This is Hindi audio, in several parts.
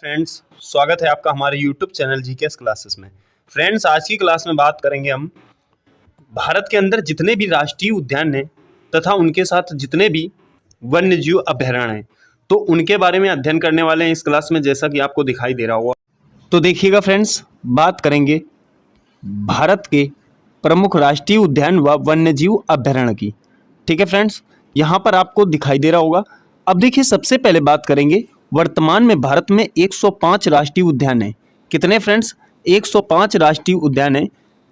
फ्रेंड्स, स्वागत है आपका हमारे YouTube चैनल जीकेएस क्लासेस में। फ्रेंड्स, आज की क्लास में बात करेंगे हम भारत के अंदर जितने भी राष्ट्रीय उद्यान हैं तथा उनके साथ जितने भी वन्यजीव अभयारण्य हैं, तो उनके बारे में अध्ययन करने वाले हैं इस क्लास में, जैसा कि आपको दिखाई दे रहा होगा। तो देखिएगा फ्रेंड्स, बात करेंगे भारत के प्रमुख राष्ट्रीय उद्यान व वन्यजीव अभयारण्य की। ठीक है फ्रेंड्स, यहाँ पर आपको दिखाई दे रहा होगा। अब देखिए, सबसे पहले बात करेंगे वर्तमान में भारत में 105 राष्ट्रीय उद्यान हैं। कितने फ्रेंड्स? 105 राष्ट्रीय उद्यान हैं।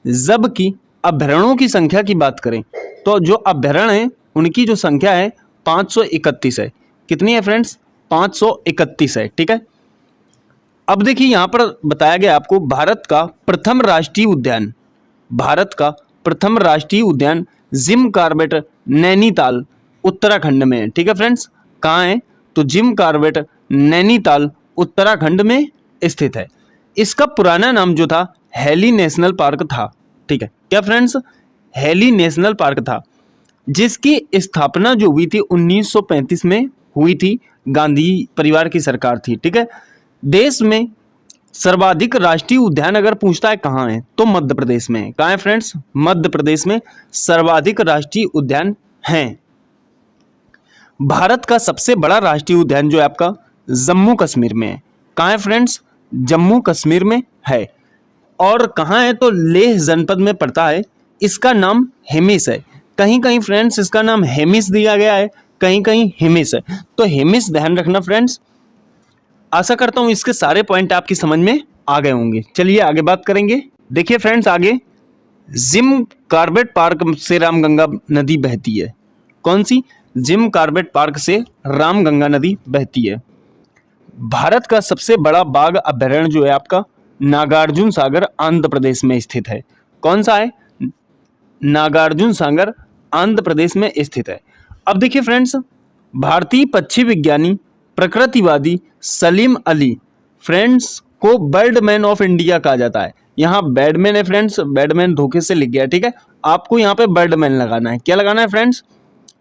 जबकि अभयारण्यों की संख्या की बात करें तो जो अभयारण्य हैं उनकी जो संख्या है 531 है। कितनी है फ्रेंड्स? 531 है। ठीक है, अब देखिए यहाँ पर बताया गया आपको भारत का प्रथम राष्ट्रीय उद्यान जिम कॉर्बेट नैनीताल उत्तराखंड में है। ठीक है फ्रेंड्स, कहाँ है? तो जिम कॉर्बेट नैनीताल उत्तराखंड में स्थित है। इसका पुराना नाम जो था हैली नेशनल पार्क था। ठीक है, क्या फ्रेंड्स? हैली नेशनल पार्क था, जिसकी स्थापना जो हुई थी 1935 में हुई थी। गांधी परिवार की सरकार थी। ठीक है, देश में सर्वाधिक राष्ट्रीय उद्यान अगर पूछता है कहाँ है तो मध्य प्रदेश में है। कहाँ है फ्रेंड्स? मध्य प्रदेश में सर्वाधिक राष्ट्रीय उद्यान हैं। भारत का सबसे बड़ा राष्ट्रीय उद्यान जो है आपका जम्मू कश्मीर में है। कहाँ है फ्रेंड्स? जम्मू कश्मीर में है। और कहाँ है? तो लेह जनपद में पड़ता है। इसका नाम हेमिस है। कहीं कहीं फ्रेंड्स इसका नाम हेमिस दिया गया है, कहीं कहीं हिमिस है। तो हेमिस ध्यान रखना फ्रेंड्स। आशा करता हूं इसके सारे पॉइंट आपकी समझ में आ गए होंगे। चलिए आगे बात करेंगे। देखिए फ्रेंड्स, आगे जिम कॉर्बेट पार्क से रामगंगा नदी बहती है। कौन सी? जिम कॉर्बेट पार्क से रामगंगा नदी बहती है। भारत का सबसे बड़ा बाघ अभयारण्य जो है आपका नागार्जुन सागर आंध्र प्रदेश में स्थित है। कौन सा है? नागार्जुन सागर आंध्र प्रदेश में स्थित है। अब देखिए फ्रेंड्स, भारतीय पक्षी विज्ञानी प्रकृतिवादी सलीम अली फ्रेंड्स को बर्डमैन ऑफ इंडिया कहा जाता है। यहाँ बैडमैन है फ्रेंड्स, बैडमैन धोखे से लिख गया। ठीक है, आपको यहाँ पे बर्डमैन लगाना है। क्या लगाना है फ्रेंड्स?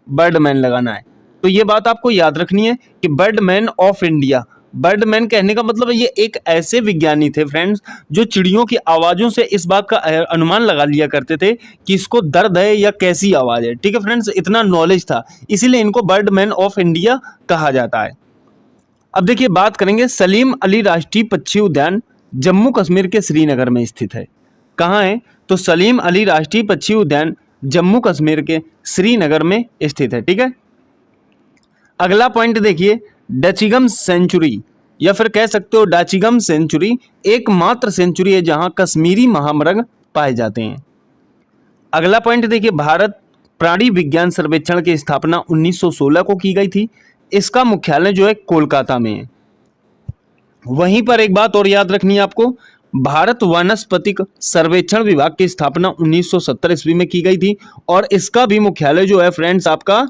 बर्डमैन लगाना है। तो ये बात आपको याद रखनी है कि बर्डमैन ऑफ इंडिया, बर्डमैन कहने का मतलब ये एक ऐसे विज्ञानी थे फ्रेंड्स जो चिड़ियों की आवाज़ों से इस बात का अनुमान लगा लिया करते थे कि इसको दर्द है या कैसी आवाज़ है। ठीक है फ्रेंड्स, इतना नॉलेज था, इसीलिए इनको बर्डमैन ऑफ इंडिया कहा जाता है। अब देखिए, बात करेंगे सलीम अली राष्ट्रीय पक्षी उद्यान जम्मू कश्मीर के श्रीनगर में स्थित है। कहाँ है? तो सलीम अली राष्ट्रीय पक्षी उद्यान जम्मू कश्मीर के श्रीनगर में स्थित है। ठीक है, अगला पॉइंट देखिए, डचिगम सेंचुरी या फिर कह सकते हो डाचिगम सेंचुरी एकमात्र सेंचुरी है जहां कश्मीरी महामृग पाए जाते हैं। अगला पॉइंट देखिए, भारत प्राणी विज्ञान सर्वेक्षण की स्थापना 1916 को की गई थी। इसका मुख्यालय जो है कोलकाता में है। वहीं पर एक बात और याद रखनी है आपको, भारत वानस्पतिक सर्वेक्षण विभाग की स्थापना 1970 ईस्वी में की गई थी और इसका भी मुख्यालय जो है फ्रेंड्स आपका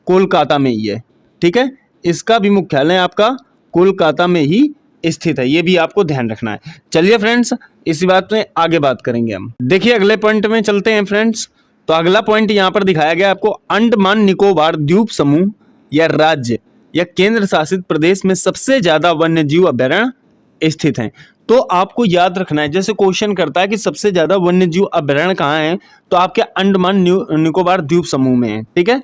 कोलकाता में ही है। ठीक है, इसका भी मुख्यालय आपका कोलकाता में ही स्थित है। ये भी आपको ध्यान रखना है। चलिए फ्रेंड्स, इसी बात में आगे बात करेंगे हम। देखिए अगले पॉइंट में चलते हैं फ्रेंड्स। तो अगला पॉइंट यहाँ पर दिखाया गया आपको, अंडमान निकोबार द्वीप समूह या राज्य या केंद्र शासित प्रदेश में सबसे ज्यादा वन्यजीव अभयारण्य स्थित हैं। तो आपको याद रखना है, जैसे क्वेश्चन करता है कि सबसे ज्यादा वन्यजीव अभयारण्य कहाँ है, तो आपके अंडमान निकोबार द्वीप समूह में है। ठीक है,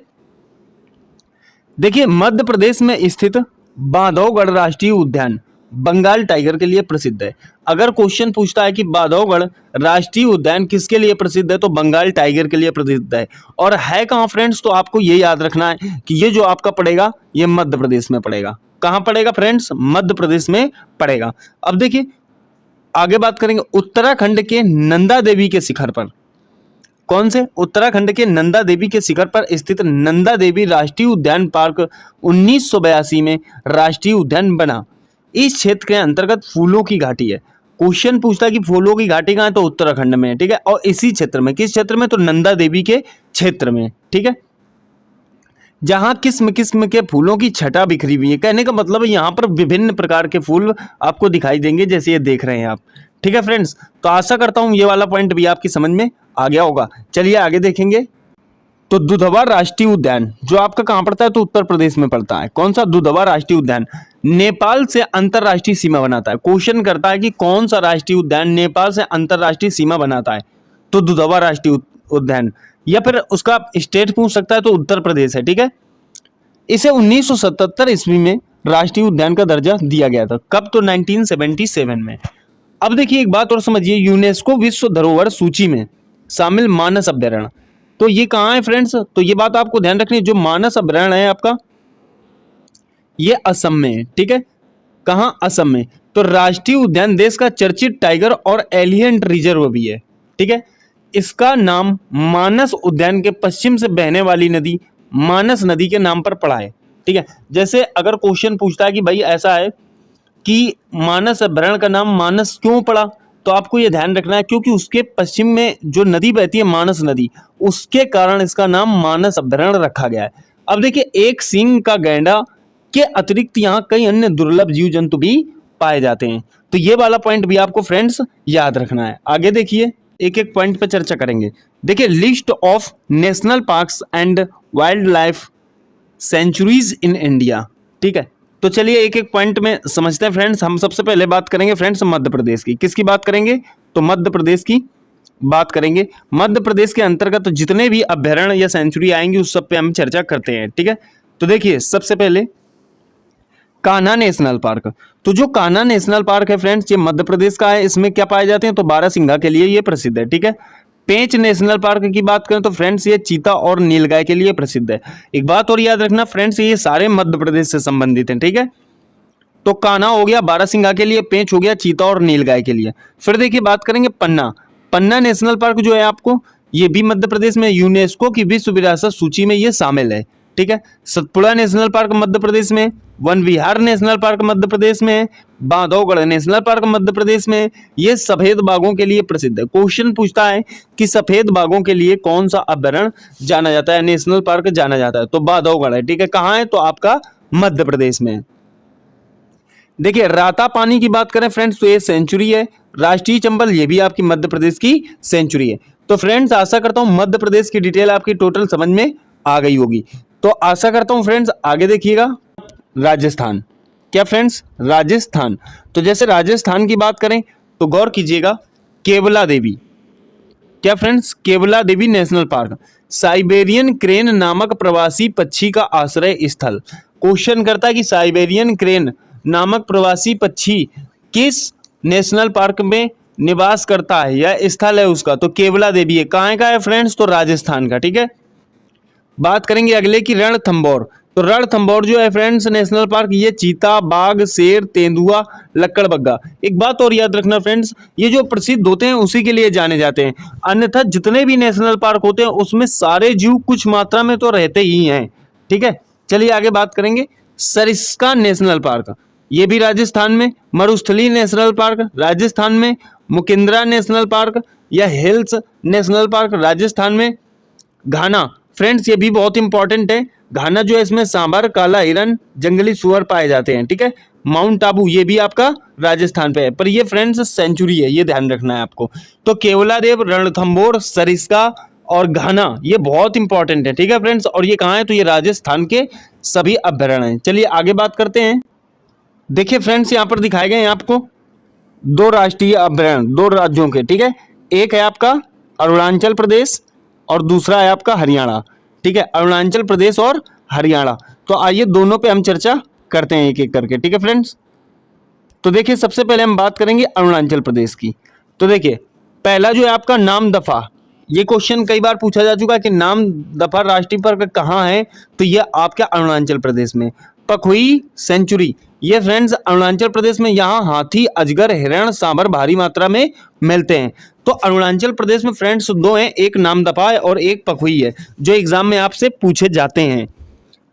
देखिए मध्य प्रदेश में स्थित बांधवगढ़ राष्ट्रीय उद्यान बंगाल टाइगर के लिए प्रसिद्ध है। अगर क्वेश्चन पूछता है कि बांधवगढ़ राष्ट्रीय उद्यान किसके लिए प्रसिद्ध है, तो बंगाल टाइगर के लिए प्रसिद्ध है। और है कहाँ फ्रेंड्स? तो आपको ये याद रखना है कि ये जो आपका पड़ेगा ये मध्य प्रदेश में पड़ेगा। कहाँ पड़ेगा फ्रेंड्स? मध्य प्रदेश में पड़ेगा। अब देखिए आगे बात करेंगे, उत्तराखंड के नंदा देवी के शिखर पर, कौन से? उत्तराखंड के नंदा देवी के शिखर पर स्थित नंदा देवी राष्ट्रीय उद्यान पार्क 1982 में राष्ट्रीय उद्यान बना। इस क्षेत्र के अंतर्गत फूलों की घाटी है। क्वेश्चन पूछता है कि फूलों की घाटी कहाँ है, तो उत्तराखंड में है। ठीक है, और इसी क्षेत्र में, किस क्षेत्र में? तो नंदा देवी के क्षेत्र में। ठीक है, जहां किस्म किस्म के फूलों की छटा बिखरी हुई है। कहने का मतलब है यहाँ पर विभिन्न प्रकार के फूल आपको दिखाई देंगे, जैसे ये देख रहे हैं आप। ठीक है फ्रेंड्स, तो आशा करता हूँ ये वाला पॉइंट भी आपकी समझ में आ गया होगा। चलिए आगे देखेंगे। तो दुधवा राष्ट्रीय उद्यान जो आपका कहाँ पड़ता है, तो उत्तर प्रदेश में पड़ता है। कौन सा? दुधवा राष्ट्रीय उद्यान। नेपाल से अंतरराष्ट्रीय सीमा बनाता है। क्वेश्चन करता है कि कौन सा राष्ट्रीय उद्यान नेपाल से अंतरराष्ट्रीय सीमा बनाता है, तो दुधवा राष्ट्रीय उद्यान, या फिर उसका स्टेट पूछ सकता है तो उत्तर प्रदेश है। ठीक है, इसे 1977 ईस्वी में राष्ट्रीय उद्यान का दर्जा दिया गया था। कब? तो 1977 में। अब देखिए एक बात और समझिए, यूनेस्को विश्व धरोहर सूची में शामिल मानस अभ्यारण्य, तो ये कहाँ है फ्रेंड्स? तो ये बात आपको ध्यान रखनी है, जो मानस अभ्यारण्य है आपका ये असम में है। ठीक है, कहाँ? असम में। तो राष्ट्रीय उद्यान देश का चर्चित टाइगर और एलिफेंट रिजर्व भी है। ठीक है, इसका नाम मानस उद्यान के पश्चिम से बहने वाली नदी मानस नदी के नाम पर पड़ा है। ठीक है, जैसे अगर क्वेश्चन पूछता है कि भाई ऐसा है कि मानस अभ्यारण्य का नाम मानस क्यों पड़ा, तो आपको ये ध्यान रखना है क्योंकि उसके पश्चिम में जो नदी बहती है मानस नदी, उसके कारण इसका नाम मानस अभ्यारण्य रखा गया है। अब देखिए, एक सींग का गैंडा के अतिरिक्त यहाँ कई अन्य दुर्लभ जीव जंतु भी पाए जाते हैं, तो ये वाला पॉइंट भी आपको फ्रेंड्स याद रखना है। आगे देखिए, एक एक पॉइंट पे चर्चा करेंगे। देखिए, list of national parks and wild life sanctuaries in India. ठीक है, तो चलिए एक एक पॉइंट में समझते हैं फ्रेंड्स। हम सबसे पहले बात करेंगे फ्रेंड्स मध्य प्रदेश की। किसकी बात करेंगे? तो मध्य प्रदेश की बात करेंगे। मध्य प्रदेश के अंतर्गत जितने भी अभ्यारण्य या सेंचुरी आएंगे उस सब पे हम चर्चा करते हैं। ठीक है, तो देखिए सबसे पहले कान्हा नेशनल पार्क। तो जो कान्हा नेशनल पार्क है फ्रेंड्स, ये मध्य प्रदेश का है। इसमें क्या पाए जाते हैं? तो बारहसिंघा के लिए ये प्रसिद्ध है। ठीक है, पेंच नेशनल पार्क की बात करें तो फ्रेंड्स ये चीता और नीलगाय के लिए प्रसिद्ध है। एक बात और याद रखना फ्रेंड्स, ये सारे मध्य प्रदेश से संबंधित हैं। ठीक है, तो कान्हा हो गया बारहसिंघा के लिए, पेंच हो गया चीता और नीलगाय के लिए। फिर देखिए बात करेंगे पन्ना। पन्ना नेशनल पार्क जो है आपको, ये भी मध्य प्रदेश में यूनेस्को की विश्व विरासत सूची में ये शामिल है। ठीक है, सतपुड़ा नेशनल पार्क मध्य प्रदेश में, वन विहार नेशनल पार्क मध्य प्रदेश में, बांधवगढ़ नेशनल पार्क मध्य प्रदेश में, ये सफेद बाघों के लिए प्रसिद्ध है। क्वेश्चन पूछता है कि सफेद बाघों के लिए कौन सा अभ्यारण्य जाना जाता है, नेशनल पार्क जाना जाता है, तो बांधवगढ़ है। ठीक है, कहाँ है? तो आपका मध्य प्रदेश में। देखिए राता पानी की बात करें फ्रेंड्स, तो ये सेंचुरी है। राष्ट्रीय चंबल, ये भी आपकी मध्य प्रदेश की सेंचुरी है। तो फ्रेंड्स आशा करता हूं मध्य प्रदेश की डिटेल आपकी टोटल समझ में आ गई होगी। तो आशा करता हूं फ्रेंड्स आगे देखिएगा, राजस्थान। क्या फ्रेंड्स? राजस्थान। तो जैसे राजस्थान की बात करें तो गौर कीजिएगा, केवला देवी। क्या फ्रेंड्स? केवला देवी नेशनल पार्क, साइबेरियन क्रेन नामक प्रवासी पक्षी का आश्रय स्थल। क्वेश्चन करता है कि साइबेरियन क्रेन नामक प्रवासी पक्षी किस नेशनल पार्क में निवास करता है या स्थल है उसका, तो केवला देवी है। कहाँ का है फ्रेंड्स? तो राजस्थान का। ठीक है, बात करेंगे अगले की रणथंभौर। तो रणथंभौर जो है फ्रेंड्स नेशनल पार्क, ये चीता, बाघ, शेर, तेंदुआ, लक्कड़बग्गा। एक बात और याद रखना फ्रेंड्स, ये जो प्रसिद्ध होते हैं उसी के लिए जाने जाते हैं, अन्यथा जितने भी नेशनल पार्क होते हैं उसमें सारे जीव कुछ मात्रा में तो रहते ही हैं। ठीक है, चलिए आगे बात करेंगे सरिस्का नेशनल पार्क, ये भी राजस्थान में। मरुस्थली नेशनल पार्क राजस्थान में। मुकिंद्रा नेशनल पार्क या हिल्स नेशनल पार्क राजस्थान में। घाना फ्रेंड्स, ये भी बहुत इंपॉर्टेंट है। घाना जो है इसमें सांभर, काला हिरन, जंगली सुअर पाए जाते हैं। ठीक है, माउंट आबू ये भी आपका राजस्थान पे है, पर ये फ्रेंड्स सेंचुरी है, ये ध्यान रखना है आपको। तो केवलादेव, रणथंभौर, सरिस्का और घाना ये बहुत इंपॉर्टेंट है। ठीक है फ्रेंड्स, और ये कहाँ है? तो ये राजस्थान के सभी अभ्यारण्य हैं। चलिए आगे बात करते हैं। देखिए फ्रेंड्स यहाँ पर दिखाए गए हैं आपको दो राष्ट्रीय अभ्यारण्य, दो राज्यों के। ठीक है, एक है आपका अरुणाचल प्रदेश और दूसरा है आपका हरियाणा। ठीक है, अरुणाचल प्रदेश और हरियाणा। तो आइए दोनों पे हम चर्चा करते हैं एक एक करके। ठीक है फ्रेंड्स, तो देखिए सबसे पहले हम बात करेंगे अरुणाचल प्रदेश की। तो देखिए पहला जो है आपका नामदफा, ये क्वेश्चन कई बार पूछा जा चुका है कि नामदफा राष्ट्रीय पार्क कहाँ है, तो ये आपके अरुणाचल प्रदेश में। पखुई सेंचुरी, ये फ्रेंड्स अरुणाचल प्रदेश में, यहाँ हाथी, अजगर, हिरण, सांभर भारी मात्रा में मिलते हैं। तो अरुणाचल प्रदेश में फ्रेंड्स दो हैं, एक नामदफा है और एक पखुई है, जो एग्जाम में आपसे पूछे जाते हैं।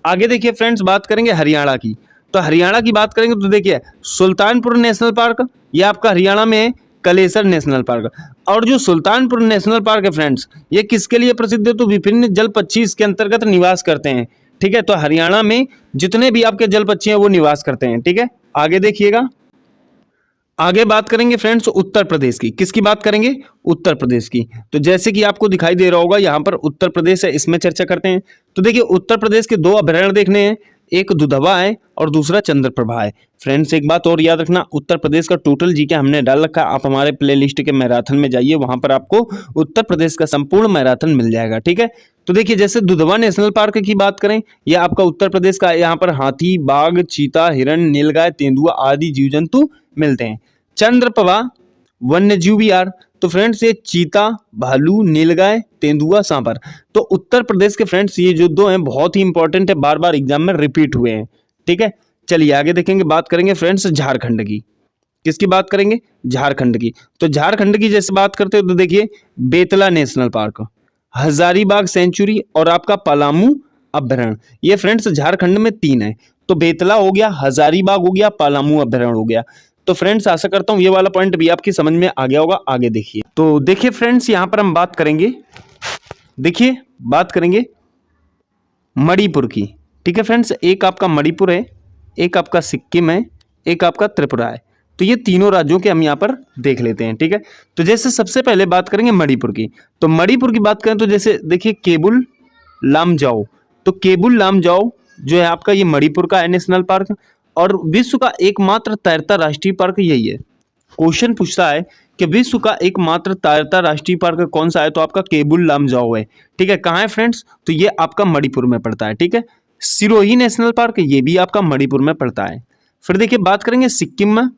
आगे देखिए फ्रेंड्स बात करेंगे हरियाणा की। तो हरियाणा की बात करेंगे तो देखिए सुल्तानपुर नेशनल पार्क, ये आपका हरियाणा में है। कलेसर नेशनल पार्क, और जो सुल्तानपुर नेशनल पार्क है फ्रेंड्स, ये किसके लिए प्रसिद्ध है? तो विभिन्न जल पक्षी इसके अंतर्गत निवास करते हैं। ठीक है, तो हरियाणा में जितने भी आपके जल पक्षी हैं वो निवास करते हैं। ठीक है, आगे देखिएगा, आगे बात करेंगे फ्रेंड्स उत्तर प्रदेश की। किसकी बात करेंगे? उत्तर प्रदेश की। तो जैसे कि आपको दिखाई दे रहा होगा यहाँ पर उत्तर प्रदेश है, इसमें चर्चा करते हैं। तो देखिए उत्तर प्रदेश के दो अभ्यारण्य देखने हैं, एक दुधवा है और दूसरा चंद्रप्रभा है। फ्रेंड्स एक बात और याद रखना, उत्तर प्रदेश का टोटल जीके हमने डाल रखा है, आप हमारे प्लेलिस्ट के मैराथन में जाइए, वहां पर आपको उत्तर प्रदेश का संपूर्ण मैराथन मिल जाएगा। ठीक है, तो देखिए जैसे दुधवा नेशनल पार्क की बात करें, यह आपका उत्तर प्रदेश का, यहाँ पर हाथी, बाघ, चीता, हिरण, नीलगाय, तेंदुआ आदि जीव जंतु मिलते हैं। चंद्रप्रभा वन्यजीव विहार, तो फ्रेंड्स ये चीता, भालू, नीलगाय, तेंदुआ, सांभर। तो उत्तर प्रदेश के फ्रेंड्स ये जो दो हैं बहुत ही इंपॉर्टेंट है, बार बार एग्जाम में रिपीट हुए हैं। ठीक है, चलिए आगे देखेंगे, बात करेंगे फ्रेंड्स झारखंड की। किसकी बात करेंगे? झारखंड की। तो झारखंड की जैसे बात करते हो तो देखिए Betla national park, Hazaribagh sanctuary और आपका पलामू अभ्यारण्य, ये फ्रेंड्स झारखंड में 3 है। तो बेतला हो गया, हजारीबाग हो गया, पलामू अभ्यारण्य हो गया। तो फ्रेंड्स आशा करता हूं ये वाला पॉइंट भी आपकी समझ में आ गया होगा। आगे देखिए, तो देखिए फ्रेंड्स यहां पर हम बात करेंगे, देखिए बात करेंगे मणिपुर की। ठीक है फ्रेंड्स, एक आपका मणिपुर है, एक आपका सिक्किम है, एक आपका त्रिपुरा है। तो ये तीनों राज्यों के हम यहाँ पर देख लेते हैं। ठीक है, तो जैसे सबसे पहले बात करेंगे मणिपुर की। तो मणिपुर की बात करें तो जैसे देखिए केबुल लामजाओ, तो केबुल लामजाओ जो है आपका ये मणिपुर का है नेशनल पार्क, और विश्व का एकमात्र तैरता राष्ट्रीय पार्क यही है। क्वेश्चन पूछता है कि विश्व का एकमात्र तैरता राष्ट्रीय पार्क कौन सा है, तो आपका केबुल लामजाओ है। ठीक है, कहाँ है फ्रेंड्स? तो ये आपका मणिपुर में पड़ता है। ठीक है, सिरोही नेशनल पार्क ये भी आपका मणिपुर में पड़ता है। फिर देखिए बात करेंगे सिक्किम में,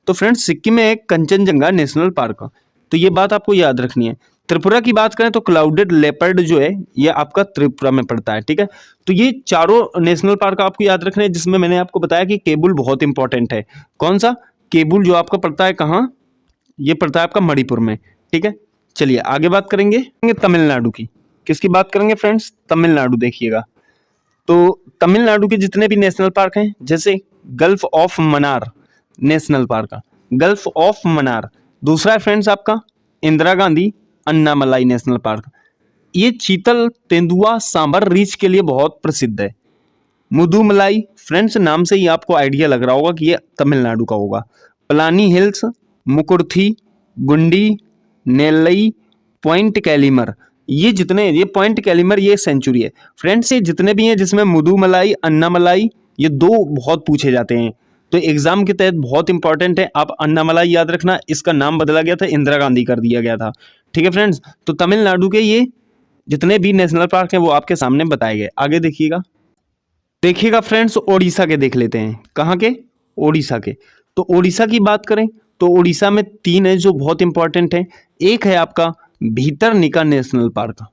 तो फ्रेंड्स सिक्किम में एक कंचनजंगा नेशनल पार्क, तो ये बात आपको याद रखनी है। त्रिपुरा की बात करें तो क्लाउडेड लेपर्ड जो है ये आपका त्रिपुरा में पड़ता है। ठीक है, तो ये चारों नेशनल पार्क आपको याद रखने हैं, जिसमें मैंने आपको बताया कि केबुल बहुत इंपॉर्टेंट है। कौन सा? केबुल जो आपका पड़ता है कहाँ? ये पड़ता है आपका मणिपुर में। ठीक है, चलिए आगे बात करेंगे तमिलनाडु की। किसकी बात करेंगे फ्रेंड्स? तमिलनाडु। देखिएगा तो तमिलनाडु के जितने भी नेशनल पार्क हैं, जैसे gulf of Mannar national park, gulf of Mannar. दूसरा है फ्रेंड्स आपका इंदिरा गांधी अन्नामलाई नेशनल पार्क, ये चीतल, तेंदुआ, सांबर रीछ के लिए बहुत प्रसिद्ध है। मुदुमलाई फ्रेंड्स नाम से ही आपको आइडिया लग रहा होगा कि ये तमिलनाडु का होगा। पलानी हिल्स, मुकुर्थी, गुंडी, नेल्लई, पॉइंट कैलिमर, ये जितने, ये पॉइंट कैलिमर ये सेंचुरी है। फ्रेंड्स ये जितने भी हैं जिसमें मुदुमलाई, अन्नामलाई, ये 2 बहुत पूछे जाते हैं, तो एग्जाम के तहत बहुत इंपॉर्टेंट है। आप अन्नामलाई याद रखना, इसका नाम बदला गया था, इंदिरा गांधी कर दिया गया था। ठीक है फ्रेंड्स, तो तमिलनाडु के ये जितने भी नेशनल पार्क हैं वो आपके सामने बताए गए। आगे देखिएगा फ्रेंड्स ओडिशा के देख लेते हैं। कहाँ के? ओडिशा के। तो ओडिशा की बात करें तो ओडिशा में 3 है जो बहुत इंपॉर्टेंट है। एक है आपका भीतरनिका नेशनल पार्क,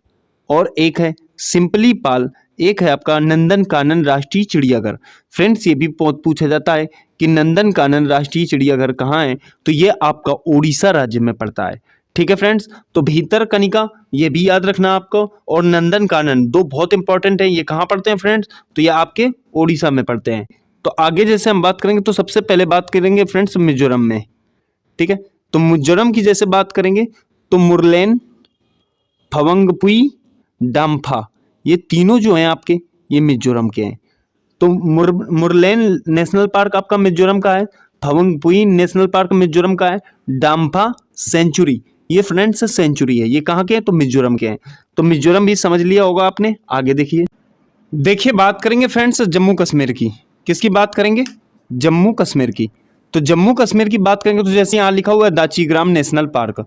और एक है सिंपली पाल, एक है आपका नंदन कानन राष्ट्रीय चिड़ियाघर। फ्रेंड्स ये भी बहुत पूछा जाता है कि नंदन कानन राष्ट्रीय चिड़ियाघर कहाँ है, तो ये आपका ओडिशा राज्य में पड़ता है। ठीक है फ्रेंड्स, तो भीतरकनिका ये भी याद रखना आपको, और नंदन कानन 2 बहुत इंपॉर्टेंट है। ये कहाँ पढ़ते हैं फ्रेंड्स? तो ये आपके ओडिशा में पढ़ते हैं। तो आगे जैसे हम बात करेंगे तो सबसे पहले बात करेंगे फ्रेंड्स मिजोरम में। ठीक है, तो मिजोरम की जैसे बात करेंगे तो मुरलेन, फवंगपुई, डाम्फा, ये तीनों जो हैं आपके ये मिजोरम के हैं। तो मुरलेन नेशनल पार्क आपका मिजोरम का है, फवंगपुई नेशनल पार्क मिजोरम का है, डाम्फा सेंचुरी, ये फ्रेंड्स सेंचुरी है, ये कहाँ के हैं? तो मिजोरम के हैं। तो मिजोरम भी समझ लिया होगा आपने। आगे देखिए बात करेंगे फ्रेंड्स जम्मू कश्मीर की। किसकी बात करेंगे? जम्मू कश्मीर की। तो जम्मू कश्मीर की बात करेंगे तो जैसे यहाँ लिखा हुआ है दाचीग्राम नेशनल पार्क,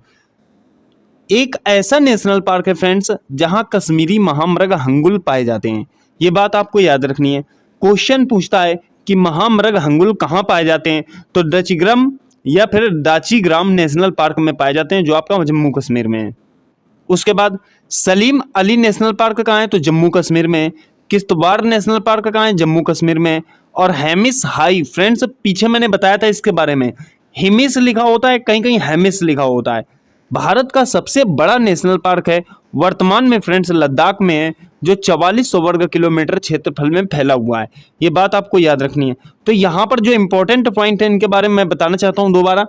एक ऐसा नेशनल पार्क है फ्रेंड्स जहां कश्मीरी महामृग हंगुल पाए जाते हैं। ये बात आपको याद रखनी है। क्वेश्चन पूछता है कि महामृग हंगुल कहाँ पाए जाते हैं, तो दाचीग्राम या फिर दाचीग्राम नेशनल पार्क में पाए जाते हैं, जो आपका जम्मू कश्मीर में है। उसके बाद सलीम अली नेशनल पार्क कहाँ है? तो जम्मू कश्मीर में। किश्तवाड़ नेशनल पार्क कहाँ है? जम्मू कश्मीर में। और हेमिस हाई फ्रेंड्स पीछे मैंने बताया था इसके बारे में, हिमिस लिखा होता है, कहीं कहीं हेमिस लिखा होता है। भारत का सबसे बड़ा नेशनल पार्क है, वर्तमान में फ्रेंड्स लद्दाख में है, जो 4400 वर्ग किलोमीटर क्षेत्रफल में फैला हुआ है। ये बात आपको याद रखनी है। तो यहाँ पर जो इंपॉर्टेंट पॉइंट है इनके बारे में मैं बताना चाहता हूँ दोबारा।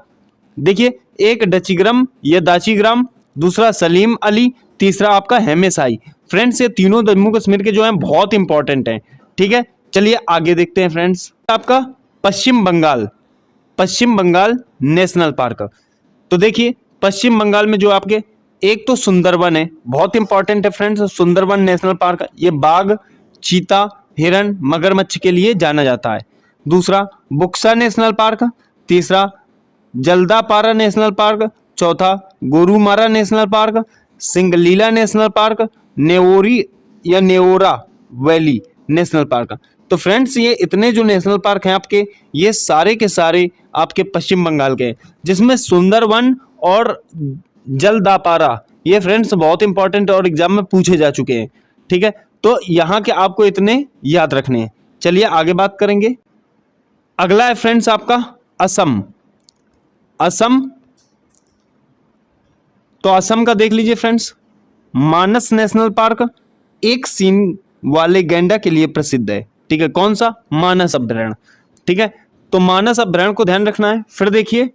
देखिए एक दाचीग्राम या दाचीग्राम, दूसरा सलीम अली, तीसरा आपका हेमेसाई। फ्रेंड्स ये तीनों जम्मू कश्मीर के जो हैं बहुत इंपॉर्टेंट हैं। ठीक है, चलिए आगे देखते हैं फ्रेंड्स। आपका पश्चिम बंगाल नेशनल पार्क। तो देखिए पश्चिम बंगाल में जो आपके एक तो सुंदरवन है, बहुत इंपॉर्टेंट है फ्रेंड्स, सुंदरवन नेशनल पार्क। ये बाघ, चीता, हिरन, मगरमच्छ के लिए जाना जाता है। दूसरा बुक्सा नेशनल पार्क, तीसरा जल्दापारा नेशनल पार्क, चौथा Gorumara national park, Singalila national park, Neori या नेओरा वैली नेशनल पार्क। तो फ्रेंड्स ये इतने जो नेशनल पार्क हैं आपके, ये सारे के सारे आपके पश्चिम बंगाल के, जिसमें सुंदरवन और जल्दापारा ये फ्रेंड्स बहुत इंपॉर्टेंट और एग्जाम में पूछे जा चुके हैं। ठीक है, तो यहाँ के आपको इतने याद रखने हैं। चलिए आगे बात करेंगे। अगला है फ्रेंड्स आपका असम। असम, तो असम का देख लीजिए फ्रेंड्स, मानस नेशनल पार्क एक सींग वाले गैंडा के लिए प्रसिद्ध है। ठीक है, कौन सा? मानस अभ्यारण्य। ठीक है, तो मानस अभ्यारण्य को ध्यान रखना है। फिर देखिए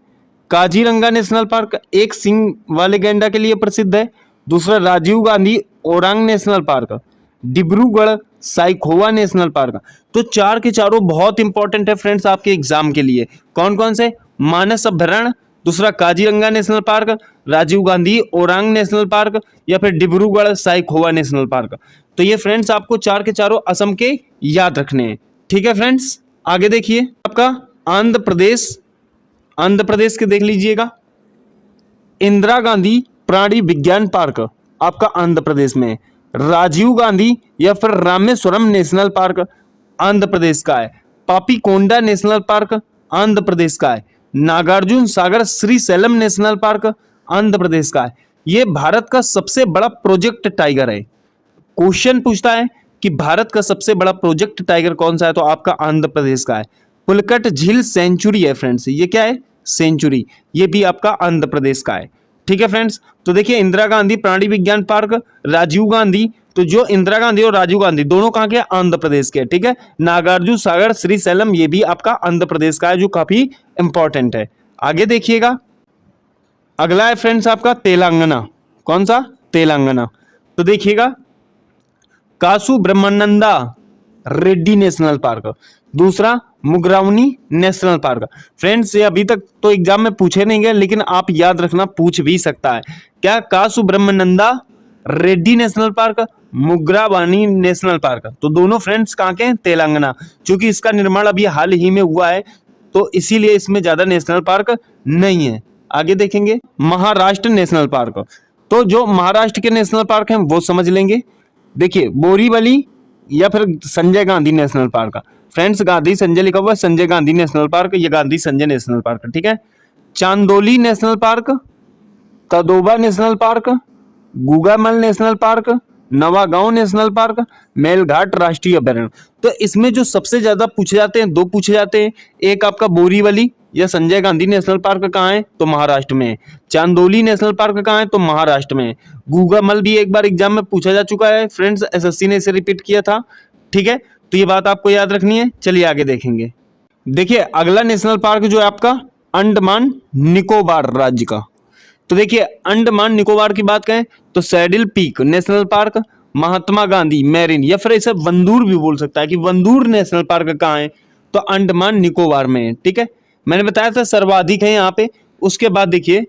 काजीरंगा नेशनल पार्क एक सींग वाले गैंडा के लिए प्रसिद्ध है। दूसरा Rajiv Gandhi Orang national park, Dibrugarh Saikhowa national park. तो चार के चारों बहुत इंपॉर्टेंट है फ्रेंड्स आपके एग्जाम के लिए। कौन कौन से? मानस अभ्यारण्य, दूसरा Kaziranga national park, Rajiv Gandhi Orang national park या फिर डिब्रूगढ़ साइखोवा नेशनल पार्क। तो ये फ्रेंड्स आपको चार के चारों असम के याद रखने हैं। ठीक है फ्रेंड्स, आगे देखिए आपका आंध्र प्रदेश। आंध्र प्रदेश के देख लीजिएगा, इंदिरा गांधी प्राणी विज्ञान पार्क आपका आंध्र प्रदेश में है। राजीव गांधी या फिर रामेश्वरम नेशनल पार्क आंध्र प्रदेश का है। पापीकोंडा नेशनल पार्क आंध्र प्रदेश का है। नागार्जुन सागर श्रीशैलम नेशनल पार्क आंध्र प्रदेश का है। ये भारत का सबसे बड़ा प्रोजेक्ट टाइगर है। क्वेश्चन पूछता है कि भारत का सबसे बड़ा प्रोजेक्ट टाइगर कौन सा है, तो आपका आंध्र प्रदेश का है। पुलकट झील सेंचुरी है फ्रेंड्स, ये क्या है? सेंचुरी, ये भी आपका आंध्र प्रदेश का है। ठीक है फ्रेंड्स, तो देखिए इंदिरा गांधी प्राणी विज्ञान पार्क, राजीव गांधी, तो जो इंदिरा गांधी और राजीव गांधी दोनों कहाँ के? आंध्र प्रदेश के। ठीक है, नागार्जुन सागर श्रीशैलम ये भी आपका आंध्र प्रदेश का है, जो काफी इंपॉर्टेंट है। आगे देखिएगा, अगला है फ्रेंड्स आपका तेलंगाना। कौन सा? तेलंगाना। तो देखिएगा कासु ब्रह्मानंदा रेड्डी नेशनल पार्क, दूसरा मुग्रावनी नेशनल पार्क। फ्रेंड्स ये अभी तक तो एग्जाम में पूछे नहीं गए, लेकिन आप याद रखना पूछ भी सकता है। क्या? Kasu Brahmananda Reddy national park, Mrugavani national park. तो दोनों फ्रेंड्स कहाँ के हैं? तेलंगाना। क्योंकि इसका निर्माण अभी हाल ही में हुआ है, तो इसीलिए इसमें ज्यादा नेशनल पार्क नहीं है। आगे देखेंगे महाराष्ट्र नेशनल पार्क। तो जो महाराष्ट्र के नेशनल पार्क हैं वो समझ लेंगे। देखिए बोरीवली या फिर Sanjay Gandhi national park. Friends Gandhi Sanjay लिखा हुआ है, संजय गांधी नेशनल पार्क, ये गांधी संजय नेशनल पार्क। ठीक है, Chandoli national park, Tadoba national park, Gugamal national park, Navegaon national park, Melghat राष्ट्रीय अभयारण्य। तो इसमें जो सबसे ज्यादा पूछे जाते हैं, दो पूछे जाते हैं। एक आपका बोरीवली या संजय गांधी नेशनल पार्क कहाँ है? तो महाराष्ट्र में है। चांदोली नेशनल पार्क कहाँ है? तो महाराष्ट्र में है। गुगामल भी एक बार एग्जाम में पूछा जा चुका है फ्रेंड्स, एसएससी ने इसे रिपीट किया था। ठीक है, तो ये बात आपको याद रखनी है। चलिए आगे देखेंगे। देखिए अगला नेशनल पार्क जो है आपका अंडमान निकोबार राज्य का। तो देखिए अंडमान निकोबार की बात करें तो सैडिल peak national park, Mahatma Gandhi marine या फिर इसे वंदूर भी बोल सकता है कि वंदूर नेशनल पार्क कहाँ है? तो अंडमान निकोबार में है। ठीक है, मैंने बताया था सर्वाधिक है यहाँ पे। उसके बाद देखिए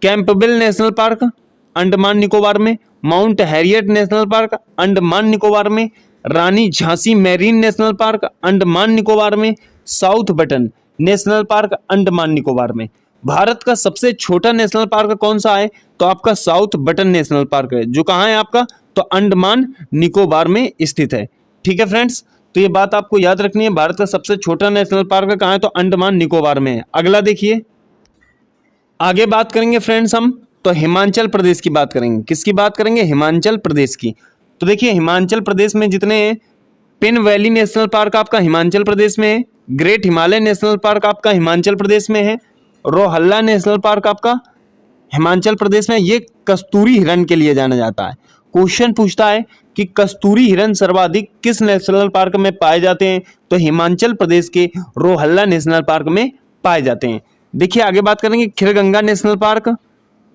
Campbell national park Andaman Nicobar में, Mount Harriet national park Andaman Nicobar में, Rani Jhansi marine national park Andaman Nicobar में, South Button national park Andaman Nicobar में। भारत का सबसे छोटा नेशनल पार्क कौन सा है? तो आपका साउथ बटन नेशनल पार्क है, जो कहाँ है आपका? तो अंडमान निकोबार में स्थित है। ठीक है फ्रेंड्स, तो ये बात आपको याद रखनी है। भारत का सबसे छोटा नेशनल पार्क कहाँ है? तो अंडमान निकोबार में है। अगला देखिए, आगे बात करेंगे फ्रेंड्स हम तो हिमाचल प्रदेश की बात करेंगे। किसकी बात करेंगे? हिमाचल प्रदेश की। तो देखिए हिमाचल प्रदेश में जितने पिन वैली नेशनल पार्क आपका हिमाचल प्रदेश में है, ग्रेट हिमालय नेशनल पार्क आपका हिमाचल प्रदेश में है, रोहल्ला नेशनल पार्क आपका हिमाचल प्रदेश में। ये कस्तूरी हिरण के लिए जाना जाता है। क्वेश्चन पूछता है कि कस्तूरी हिरण सर्वाधिक किस नेशनल पार्क में पाए जाते हैं? तो हिमाचल प्रदेश के रोहल्ला नेशनल पार्क में पाए जाते हैं। देखिए आगे बात करेंगे खीरगंगा नेशनल पार्क,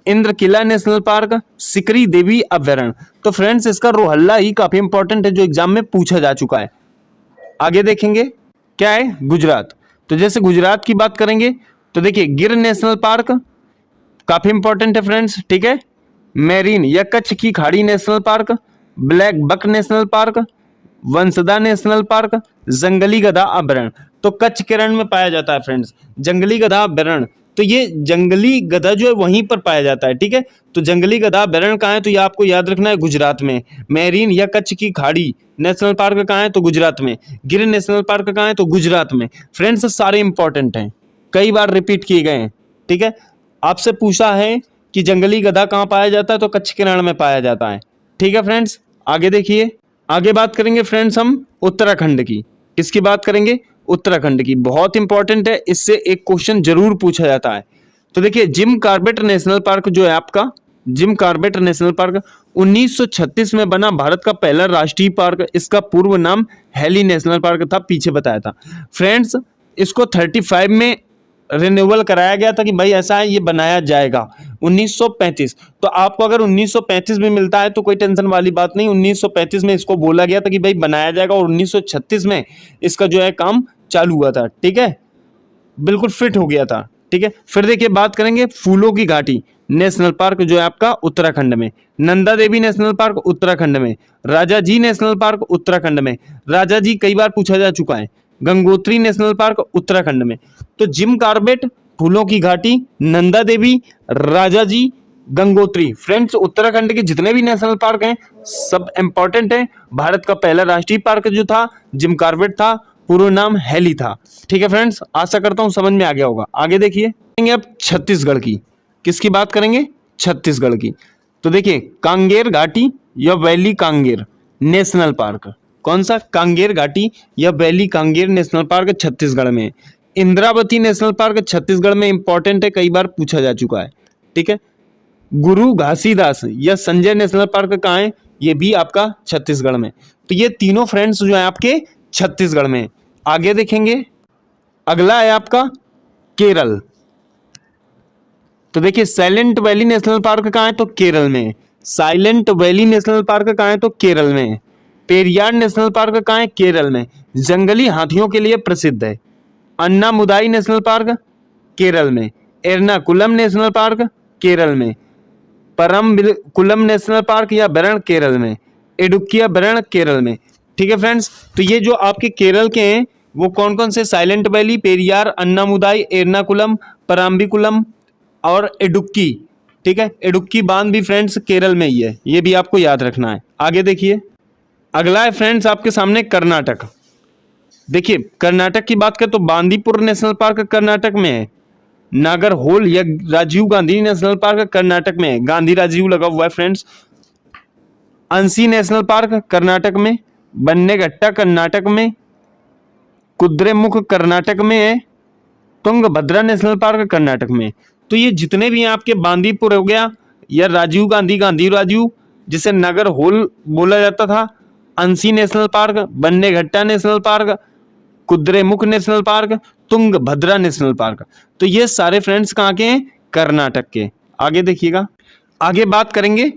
इंद्र किला नेशनल पार्क, सिकरी देवी अभयारण्य। तो फ्रेंड्स इसका रोहल्ला ही काफी इंपॉर्टेंट है, जो एग्जाम में पूछा जा चुका है। आगे देखेंगे क्या है? गुजरात। तो जैसे गुजरात की बात करेंगे तो देखिए गिर नेशनल पार्क काफी इंपॉर्टेंट है फ्रेंड्स। ठीक है, मेरीन या कच्छ की खाड़ी national park, black buck national park, Vansda national park, जंगली गधा अभयारण्य। तो कच्छ के रण में पाया जाता है फ्रेंड्स जंगली गधा अभयारण्य। तो ये जंगली गधा जो है वहीं पर पाया जाता है, ठीक है। तो जंगली गधा अभयारण्य कहाँ है, तो ये आपको याद रखना है गुजरात में। मेरीन या कच्छ की खाड़ी नेशनल पार्क कहाँ है, तो गुजरात में। गिर नेशनल पार्क कहाँ है, तो गुजरात में। फ्रेंड्स सारे इंपॉर्टेंट हैं, कई बार रिपीट किए गए हैं, ठीक है। आपसे पूछा है कि जंगली गधा कहाँ पाया जाता है, तो कच्छ के रण में पाया जाता है, ठीक है फ्रेंड्स। आगे देखिए, आगे बात करेंगे फ्रेंड्स हम उत्तराखंड की। किसकी बात करेंगे, उत्तराखंड की। बहुत इंपॉर्टेंट है, इससे एक क्वेश्चन जरूर पूछा जाता है। तो देखिए जिम कॉर्बेट नेशनल पार्क जो है आपका, जिम कॉर्बेट नेशनल पार्क 1936 में बना भारत का पहला राष्ट्रीय पार्क। इसका पूर्व नाम हेली नेशनल पार्क था, पीछे बताया था फ्रेंड्स। इसको 35 में रिन्यूअल कराया गया था कि भाई ऐसा है, ये बनाया जाएगा 1935। तो आपको अगर 1935 में मिलता है तो कोई टेंशन वाली बात नहीं। 1935 में इसको बोला गया था कि भाई बनाया जाएगा, और 1936 में इसका जो है काम चालू हुआ था, ठीक है, बिल्कुल फिट हो गया था, ठीक है। फिर देखिए बात करेंगे फूलों की घाटी नेशनल पार्क जो है आपका उत्तराखंड में। नंदा देवी नेशनल पार्क उत्तराखंड में। राजा जी नेशनल पार्क उत्तराखंड में। राजा जी कई बार पूछा जा चुका है। गंगोत्री नेशनल पार्क उत्तराखंड में। तो जिम कॉर्बेट, फूलों की घाटी, नंदा देवी, राजा जी, गंगोत्री। फ्रेंड्स उत्तराखंड के जितने भी नेशनल पार्क हैं सब इंपॉर्टेंट हैं। भारत का पहला राष्ट्रीय पार्क जो था जिम कॉर्बेट था, पूरा नाम हेली था, ठीक है फ्रेंड्स। आशा करता हूं समझ में आ गया होगा। आगे देखिए अब छत्तीसगढ़ की। किसकी बात करेंगे, छत्तीसगढ़ की। तो देखिए कांगेर घाटी या वैली कांगेर नेशनल पार्क। कौन सा, कांगेर घाटी या valley Kanger national park Chhattisgarh में। इंद्रावती नेशनल पार्क छत्तीसगढ़ में, इंपॉर्टेंट है, कई बार पूछा जा चुका है, ठीक है। गुरु घासीदास या संजय नेशनल पार्क कहाँ है, ये भी आपका छत्तीसगढ़ में। तो ये तीनों फ्रेंड्स जो है आपके छत्तीसगढ़ में। आगे देखेंगे, अगला है आपका केरल। तो देखिए साइलेंट वैली नेशनल पार्क कहाँ है, तो केरल में। साइलेंट वैली नेशनल पार्क कहाँ है, तो केरल में। पेरियार नेशनल पार्क कहाँ है, केरल में। जंगली हाथियों के लिए प्रसिद्ध है। अन्नामुदाई नेशनल पार्क केरल में। एर्नाकुलम नेशनल पार्क केरल में। परम्बिकुलम नेशनल पार्क या अभयारण्य केरल में। इडुक्की अभयारण्य केरल में, ठीक है फ्रेंड्स। तो ये जो आपके केरल के हैं वो कौन कौन से, साइलेंट वैली, पेरियार, अन्नामुदाई, एर्नाकुलम, पराम्बिकुलम और इडुक्की, ठीक है। इडुक्की बांध भी फ्रेंड्स केरल में ही है, ये भी आपको याद रखना है। आगे देखिए, अगला है फ्रेंड्स आपके सामने कर्नाटक। देखिए कर्नाटक की बात करें तो बांदीपुर नेशनल पार्क कर्नाटक में है। नागरहोल या राजीव गांधी नेशनल पार्क कर्नाटक में है, गांधी राजीव लगा हुआ है friends. Anshi national park Karnataka में। बन्नेगट्टा कर्नाटक में। कुद्रेमुख कर्नाटक में है। तुंगभद्रा नेशनल पार्क कर्नाटक में। तो ये जितने भी हैं आपके, बांदीपुर हो गया या राजीव गांधी, गांधी राजीव जिसे नागरहोल बोला जाता था, Anshi national park, Bannerghatta national park, Kudremukh national park, Tungabhadra national park. तो ये सारे फ्रेंड्स कहाँ के हैं, कर्नाटक के। आगे देखिएगा, आगे बात करेंगे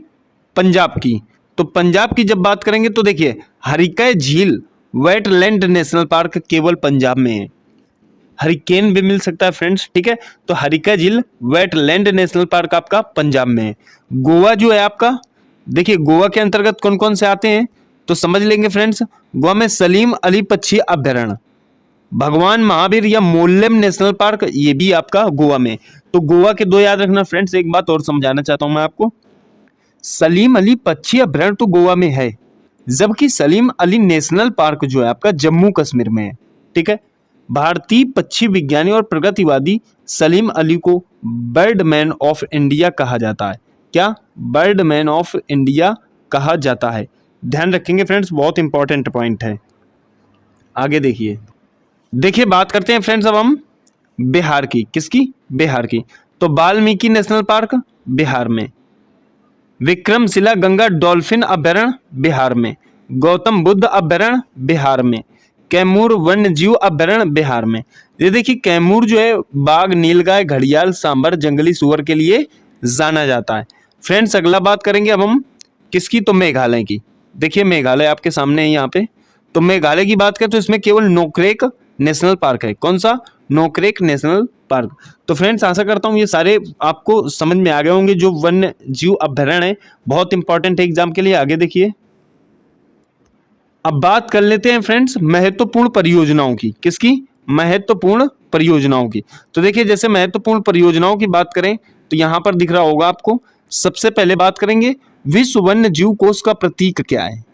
पंजाब की। तो पंजाब की जब बात करेंगे तो देखिए हरिकै झील वेटलैंड नेशनल पार्क केवल पंजाब में है। हरिकेन भी मिल सकता है फ्रेंड्स, ठीक है। तो हरिकै झील वेटलैंड नेशनल पार्क आपका पंजाब में है। गोवा जो है आपका, देखिए गोवा के अंतर्गत कौन कौन से आते हैं तो समझ लेंगे फ्रेंड्स। गोवा में सलीम अली पक्षी अभयारण्य, भगवान महावीर या मोल्लेम नेशनल पार्क, ये भी आपका गोवा में। तो गोवा के दो याद रखना फ्रेंड्स। एक बात और समझाना चाहता हूं मैं आपको, सलीम अली पक्षी अभयारण्य तो गोवा में है, जबकि सलीम अली नेशनल पार्क जो है आपका जम्मू कश्मीर में है, ठीक है। भारतीय पक्षी विज्ञानी और प्रगतिवादी सलीम अली को बर्डमैन ऑफ इंडिया कहा जाता है। क्या, बर्डमैन ऑफ इंडिया कहा जाता है। ध्यान रखेंगे फ्रेंड्स, बहुत इंपॉर्टेंट पॉइंट है। आगे देखिए, देखिए बात करते हैं फ्रेंड्स अब हम बिहार की। किसकी, बिहार की। तो वाल्मीकि नेशनल पार्क बिहार में। विक्रमशिला गंगा डॉल्फिन अभयारण्य बिहार में। गौतम बुद्ध अभयारण्य बिहार में। कैमूर वन्यजीव अभयारण्य बिहार में। ये देखिए कैमूर जो है बाघ, नीलगाय, घड़ियाल, सांभर, जंगली सुअर के लिए जाना जाता है। फ्रेंड्स अगला बात करेंगे अब हम किसकी, तो मेघालय की। देखिए मेघालय आपके सामने है यहाँ पे। तो मेघालय की बात करें तो इसमें केवल नोक्रेक नेशनल पार्क है। कौन सा, नोक्रेक नेशनल पार्क। तो फ्रेंड्स आशा करता हूँ ये सारे आपको समझ में आ गए होंगे जो वन्य जीव अभयारण्य है, बहुत इंपॉर्टेंट है एग्जाम के लिए। आगे देखिए, अब बात कर लेते हैं फ्रेंड्स महत्वपूर्ण परियोजनाओं की। किसकी? महत्वपूर्ण परियोजनाओं की। तो देखिए जैसे महत्वपूर्ण परियोजनाओं की बात करें तो यहां पर दिख रहा होगा आपको। सबसे पहले बात करेंगे विश्व वन्य जीव कोष का प्रतीक क्या है।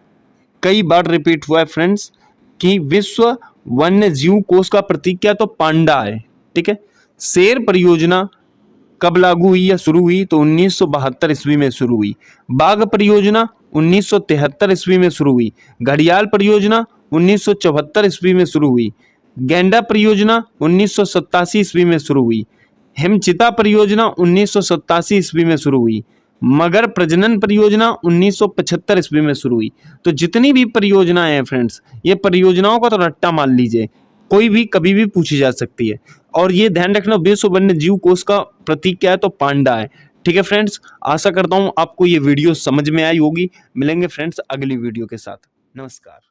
कई बार रिपीट हुआ है फ्रेंड्स कि विश्व वन्य जीव कोष का प्रतीक क्या, तो पांडा है। ठीक है। शेर परियोजना कब लागू हुई या शुरू हुई, तो 1972 ईस्वी में शुरू हुई। बाघ परियोजना 1973 ईस्वी में शुरू हुई। घड़ियाल परियोजना 1974 ईस्वी में शुरू हुई। गैंडा परियोजना 1987 ईस्वी में शुरू हुई। हिमचिता परियोजना 1987 ईस्वी में शुरू हुई। मगर प्रजनन परियोजना 1975 ईस्वी में शुरू हुई। तो जितनी भी परियोजनाएं हैं फ्रेंड्स, ये परियोजनाओं का तो रट्टा मान लीजिए, कोई भी कभी भी पूछी जा सकती है। और ये ध्यान रखना विश्व वन्य जीव कोष का प्रतीक क्या है, तो पांडा है। ठीक है फ्रेंड्स, आशा करता हूं आपको ये वीडियो समझ में आई होगी। मिलेंगे फ्रेंड्स अगली वीडियो के साथ। नमस्कार।